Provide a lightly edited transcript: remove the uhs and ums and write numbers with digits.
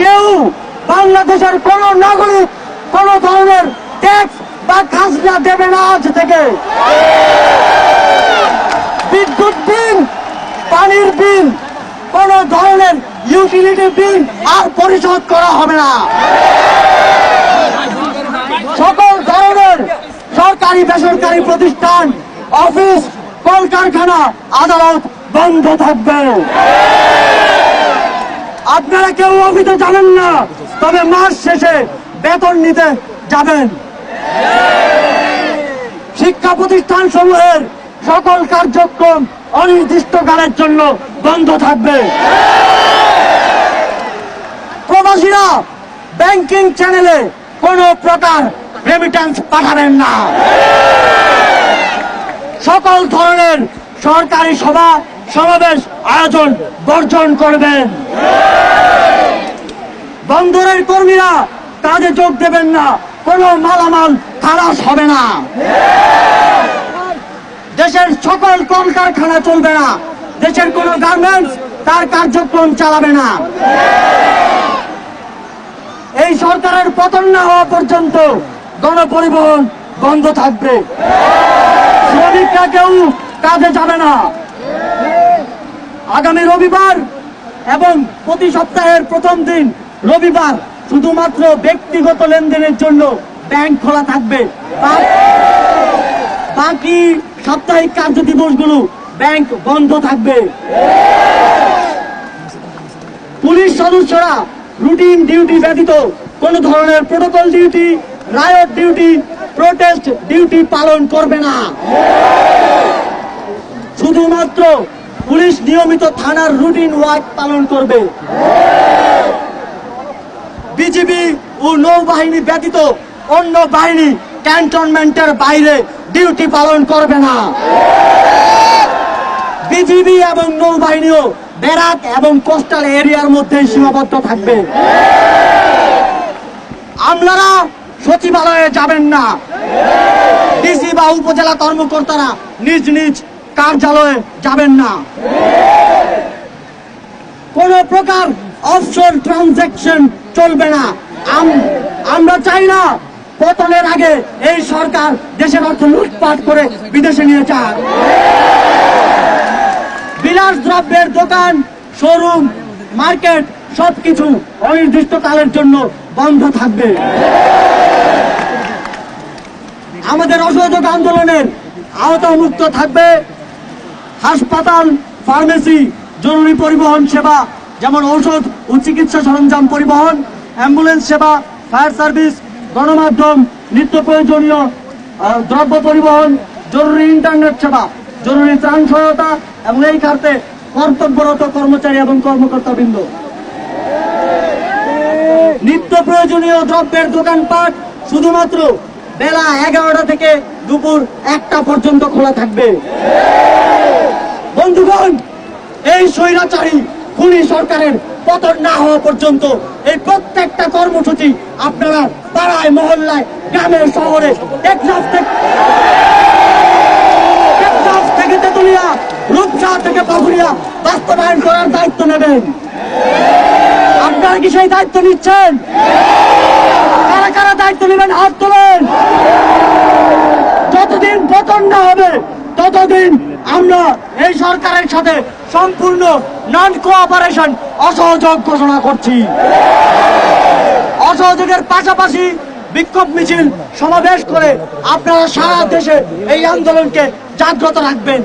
কেউ বাংলাদেশের কোন নাগরিক কোন ধরনের ট্যাক্স বা খাজনা দেবে না আজ থেকে। বিদ্যুৎ বিল, পানির বিল, কোন ধরনের ইউটিলিটি বিল আর পরিশোধ করা হবে না। সকল ধরনের সরকারি বেসরকারি প্রতিষ্ঠান, অফিস, কলকারখানা, আদালত বন্ধ থাকবে। আপনারা কেউ অফিসে যাবেন না, তবে মাস শেষে বেতন নিতে যাবেন। শিক্ষা প্রতিষ্ঠান সমূহের সকল কার্যক্রম অনির্দিষ্টকালের জন্য বন্ধ থাকবে। প্রবাসীরা ব্যাংকিং চ্যানেলে কোন প্রকার রেমিটেন্স পাঠাবেন না। সকল ধরনের সরকারি সভা সমাবেশ আয়োজন বর্জন করবেন। বন্দরের কর্মীরা কাজে যোগ দেবেন না, কোনো মালামাল খালাস হবে না। দেশের সকল কলকারখানা চলবে না, দেশের কোন গার্মেন্টস তার কার্যক্রম চালাবে না। এই সরকারের পতন না হওয়া পর্যন্ত গণপরিবহন বন্ধ থাকবে। শ্রমিকরা কেউ কাজে যাবে না। আগামী রবিবার এবং প্রতি সপ্তাহের প্রথম দিন রবিবার শুধুমাত্র ব্যক্তিগত লেনদেনের জন্য ব্যাংক খোলা থাকবে। বাকি সাপ্তাহিক কার্য দিবসগুলো ব্যাংক বন্ধ থাকবে। পুলিশ সদস্যরা রুটিন ডিউটি ব্যতীত কোন ধরনের protocol duty, riot duty, protest duty পালন করবে না। শুধুমাত্র পুলিশ নিয়মিত থানার রুটিন ওয়ার্ক পালন করবে। বিজিবি ও নৌবাহিনী ব্যতীত অন্য বাহিনী ক্যান্টনমেন্টের বাইরে ডিউটি পালন করবে না। বিজিবি এবং নৌবাহিনীও ব্যারাক এবং কোস্টাল এরিয়ার মধ্যে সীমাবদ্ধ থাকবে। আমলারা সচিবালয়ে যাবেন না। ডিসি বা উপজেলা কর্মকর্তারা নিজ নিজ কার্যালয়ে যাবেন না। কোন প্রকার অফশোর ট্রানজাকশন চলবে না। আমরা চাই না পতনের আগে এই সরকার দেশের অর্থ লুটপাট করে বিদেশে নিয়ে যাক। বিলাস দ্রব্যের দোকান, শোরুম, মার্কেট সবকিছু অনির্দিষ্টকালের জন্য বন্ধ থাকবে। আমাদের অসহযোগ আন্দোলনের আওতামুক্ত থাকবে হাসপাতাল, ফার্মেসি, জরুরি পরিবহন সেবা যেমন ঔষধ ও চিকিৎসা সরঞ্জাম পরিবহন, অ্যাম্বুলেন্স সেবা, ফায়ার সার্ভিস, গণমাধ্যম, নিত্য প্রয়োজনীয় দ্রব্য পরিবহন, জরুরি ইন্টারনেট সেবা, জরুরি ত্রাণ সহায়তা এবং এই খাতে কর্তব্যরত কর্মচারী এবং কর্মকর্তাবৃন্দ। নিত্য প্রয়োজনীয় দ্রব্যের দোকানপাট শুধুমাত্র বেলা 11টা থেকে দুপুর 1টা পর্যন্ত খোলা থাকবে। বন্ধুগণ, এই স্বৈরাচারী খুনি সরকারের পতন না হওয়া পর্যন্ত এই প্রত্যেকটা কর্মসূচি আপনারা পাড়ায়, মহল্লায়, গ্রামের, শহরে, টেকনাফ থেকে তেতুলিয়া, রূপসা থেকে পাকুড়িয়া বাস্তবায়ন করার দায়িত্ব নেবেন। আপনারা কি সেই দায়িত্ব নিচ্ছেন? কারা কারা দায়িত্ব নেবেন হাত তোলেন। যতদিন পতন না হবে ততদিন আমরা এই সরকারের সাথে সম্পূর্ণ নন কোঅপারেশন, অসহযোগ ঘোষণা করছি। অসহযোগের পাশাপাশি বিক্ষোভ মিছিল সমাবেশ করে আপনারা সারা দেশে এই আন্দোলনকে জাগ্রত রাখবেন।